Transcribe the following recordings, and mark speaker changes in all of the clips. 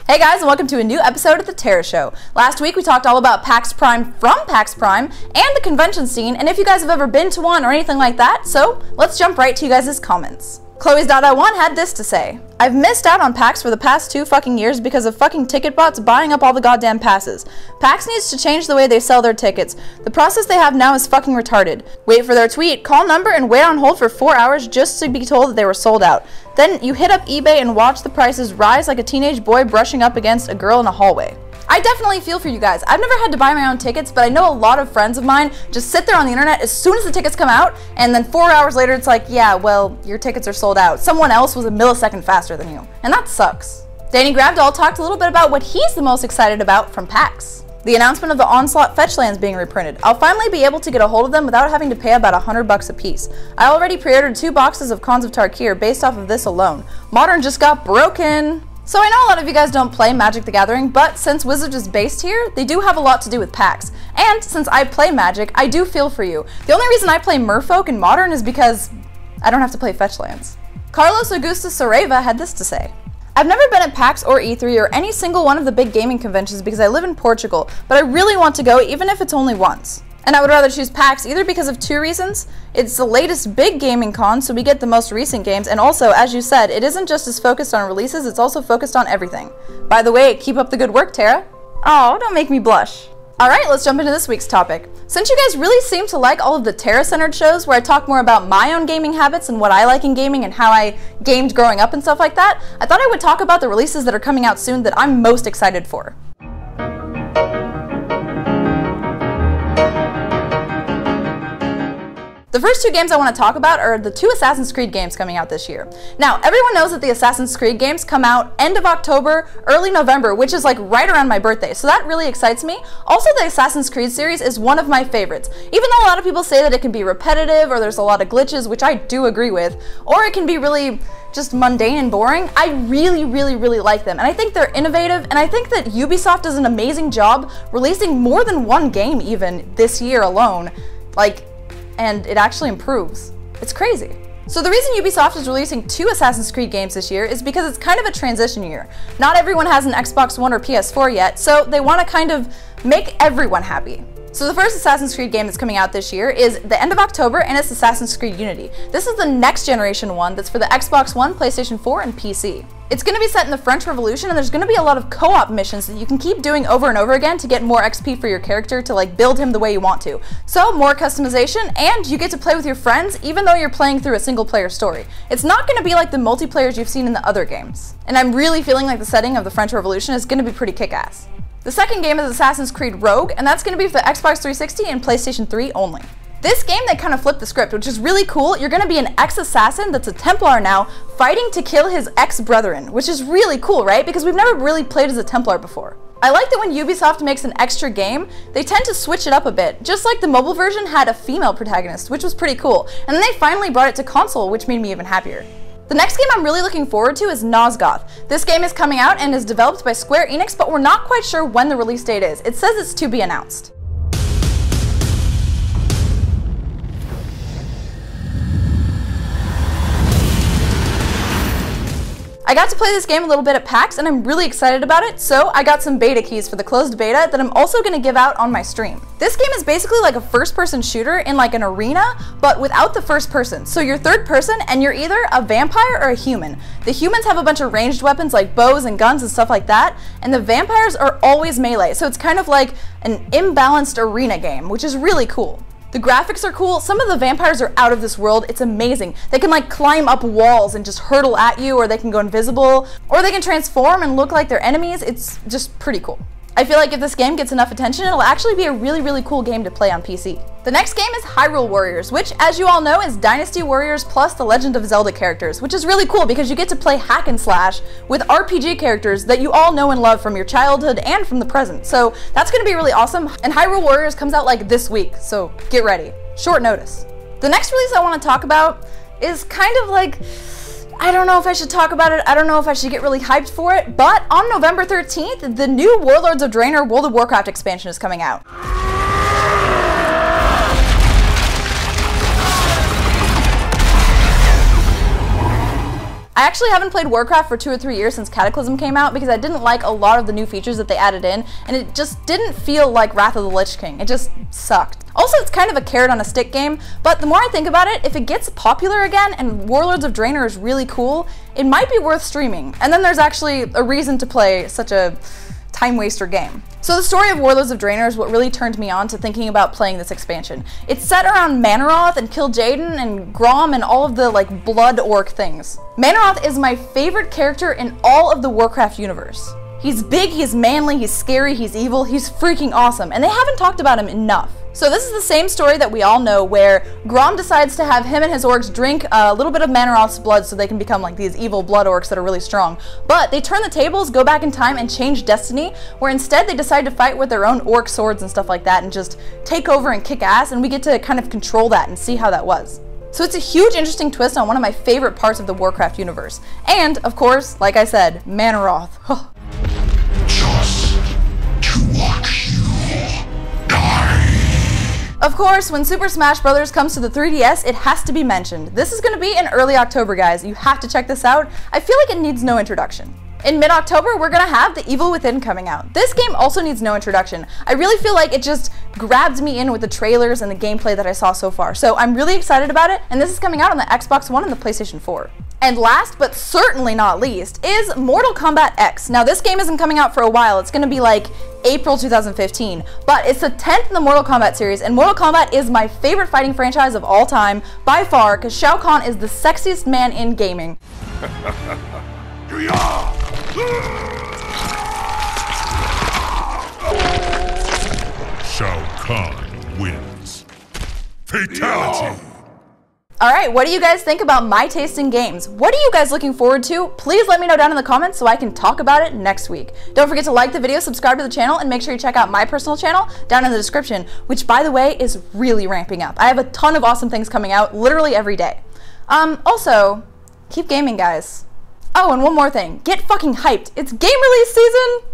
Speaker 1: Hey guys, and welcome to a new episode of The Terra Show. Last week we talked all about PAX Prime from PAX Prime and the convention scene, and if you guys have ever been to one or anything like that, so let's jump right to you guys' comments. Chloe's.I1 had this to say: I've missed out on PAX for the past 2 fucking years because of fucking ticket bots buying up all the goddamn passes. PAX needs to change the way they sell their tickets. The process they have now is fucking retarded. Wait for their tweet, call number, and wait on hold for 4 hours just to be told that they were sold out. Then you hit up eBay and watch the prices rise like a teenage boy brushing up against a girl in a hallway. I definitely feel for you guys. I've never had to buy my own tickets, but I know a lot of friends of mine just sit there on the internet as soon as the tickets come out, and then 4 hours later it's like, yeah, well, your tickets are sold out. Someone else was a millisecond faster than you. And that sucks. Danny Grabdoll talked a little bit about what he's the most excited about from PAX. The announcement of the Onslaught fetch lands being reprinted. I'll finally be able to get a hold of them without having to pay about $100 a piece. I already pre-ordered 2 boxes of Khans of Tarkir based off of this alone. Modern just got broken. So I know a lot of you guys don't play Magic the Gathering, but since Wizards is based here, they do have a lot to do with PAX. And since I play Magic, I do feel for you. The only reason I play Merfolk in Modern is because I don't have to play fetch lands. Carlos Augustus Sareva had this to say: I've never been at PAX or E3 or any single one of the big gaming conventions because I live in Portugal, but I really want to go even if it's only once. And I would rather choose PAX either because of 2 reasons. It's the latest big gaming con, so we get the most recent games, and also, as you said, it isn't just as focused on releases, it's also focused on everything. By the way, keep up the good work, Tara. Oh, don't make me blush. Alright, let's jump into this week's topic. Since you guys really seem to like all of the Terra-centered shows where I talk more about my own gaming habits and what I like in gaming and how I gamed growing up and stuff like that, I thought I would talk about the releases that are coming out soon that I'm most excited for. The first 2 games I want to talk about are the 2 Assassin's Creed games coming out this year. Now, everyone knows that the Assassin's Creed games come out end of October, early November, which is like right around my birthday, so that really excites me. Also, the Assassin's Creed series is one of my favorites. Even though a lot of people say that it can be repetitive or there's a lot of glitches, which I do agree with, or it can be really just mundane and boring, I really like them. And I think they're innovative, and I think that Ubisoft does an amazing job releasing more than 1 game even this year alone. And it actually improves. It's crazy. So the reason Ubisoft is releasing 2 Assassin's Creed games this year is because it's kind of a transition year. Not everyone has an Xbox One or PS4 yet, so they want to kind of make everyone happy. So the first Assassin's Creed game that's coming out this year is the end of October, and it's Assassin's Creed Unity. This is the next generation one that's for the Xbox One, PlayStation 4, and PC. It's going to be set in the French Revolution, and there's going to be a lot of co-op missions that you can keep doing over and over again to get more XP for your character to like build him the way you want to. So more customization, and you get to play with your friends even though you're playing through a single player story. It's not going to be like the multiplayers you've seen in the other games. And I'm really feeling like the setting of the French Revolution is going to be pretty kick-ass. The second game is Assassin's Creed Rogue, and that's going to be for the Xbox 360 and PlayStation 3 only. This game, they kind of flipped the script, which is really cool. You're going to be an ex-assassin that's a Templar now, fighting to kill his ex-brethren, which is really cool, right? Because we've never really played as a Templar before. I like that when Ubisoft makes an extra game, they tend to switch it up a bit. Just like the mobile version had a female protagonist, which was pretty cool. And then they finally brought it to console, which made me even happier. The next game I'm really looking forward to is Nosgoth. This game is coming out and is developed by Square Enix, but we're not quite sure when the release date is. It says it's to be announced. I got to play this game a little bit at PAX, and I'm really excited about it, so I got some beta keys for the closed beta that I'm also going to give out on my stream. This game is basically like a first-person shooter in like an arena, but without the first person. So you're third person, and you're either a vampire or a human. The humans have a bunch of ranged weapons like bows and guns and stuff like that, and the vampires are always melee, so it's kind of like an imbalanced arena game, which is really cool. The graphics are cool. Some of the vampires are out of this world. It's amazing. They can like climb up walls and just hurtle at you, or they can go invisible, or they can transform and look like they're enemies. It's just pretty cool. I feel like if this game gets enough attention, it'll actually be a really cool game to play on PC. The next game is Hyrule Warriors, which, as you all know, is Dynasty Warriors plus the Legend of Zelda characters, which is really cool because you get to play hack and slash with RPG characters that you all know and love from your childhood and from the present. So that's going to be really awesome, and Hyrule Warriors comes out like this week, so get ready. Short notice. The next release I want to talk about is kind of like, I don't know if I should talk about it, I don't know if I should get really hyped for it, but on November 13th, the new Warlords of Draenor World of Warcraft expansion is coming out. I actually haven't played Warcraft for 2 or 3 years since Cataclysm came out because I didn't like a lot of the new features that they added in, and it just didn't feel like Wrath of the Lich King. It just sucked. Also, it's kind of a carrot on a stick game, but the more I think about it, if it gets popular again and Warlords of Draenor is really cool, it might be worth streaming. And then there's actually a reason to play such a time waster game. So the story of Warlords of Draenor is what really turned me on to thinking about playing this expansion. It's set around Manaroth and Kil'jaeden and Grom and all of the like blood orc things. Manaroth is my favorite character in all of the Warcraft universe. He's big, he's manly, he's scary, he's evil, he's freaking awesome, and they haven't talked about him enough. So this is the same story that we all know, where Grom decides to have him and his orcs drink a little bit of Manaroth's blood so they can become like these evil blood orcs that are really strong. But they turn the tables, go back in time, and change destiny, where instead they decide to fight with their own orc swords and stuff like that and just take over and kick ass, and we get to kind of control that and see how that was. So it's a huge, interesting twist on one of my favorite parts of the Warcraft universe. And, of course, like I said, Manaroth.
Speaker 2: Just to watch you die.
Speaker 1: Of course, when Super Smash Bros. Comes to the 3DS, it has to be mentioned. This is going to be in early October, guys. You have to check this out. I feel like it needs no introduction. In mid-October, we're going to have The Evil Within coming out. This game also needs no introduction. I really feel like it just grabbed me in with the trailers and the gameplay that I saw so far. So I'm really excited about it, and this is coming out on the Xbox One and the PlayStation 4. And last, but certainly not least, is Mortal Kombat X. Now, this game isn't coming out for a while. It's going to be like April 2015, but it's the 10th in the Mortal Kombat series, and Mortal Kombat is my favorite fighting franchise of all time, by far, because Shao Kahn is the sexiest man in gaming.
Speaker 2: Shao Kahn wins. Fatality!
Speaker 1: Alright, what do you guys think about my taste in games? What are you guys looking forward to? Please let me know down in the comments so I can talk about it next week. Don't forget to like the video, subscribe to the channel, and make sure you check out my personal channel down in the description, which, by the way, is really ramping up. I have a ton of awesome things coming out literally every day. Also, keep gaming, guys. Oh, and one more thing. Get fucking hyped. It's game release season!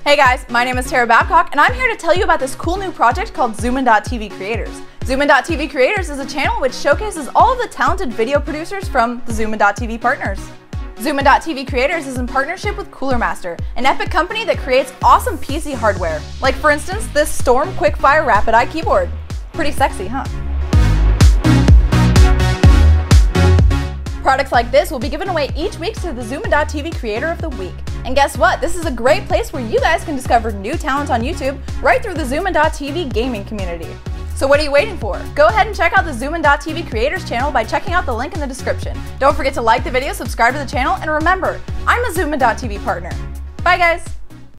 Speaker 1: Hey guys, my name is Tara Babcock, and I'm here to tell you about this cool new project called Zoomin.tv Creators. Zoomin.tv Creators is a channel which showcases all of the talented video producers from the Zoomin.tv partners. Zoomin.tv Creators is in partnership with Cooler Master, an epic company that creates awesome PC hardware. Like, for instance, this Storm Quickfire Rapid Eye keyboard. Pretty sexy, huh? Products like this will be given away each week to the Zoomin.tv Creator of the Week. And guess what? This is a great place where you guys can discover new talent on YouTube right through the Zoomin.tv gaming community. So what are you waiting for? Go ahead and check out the Zoomin.tv Creators channel by checking out the link in the description. Don't forget to like the video, subscribe to the channel, and remember, I'm a Zoomin.tv partner. Bye guys!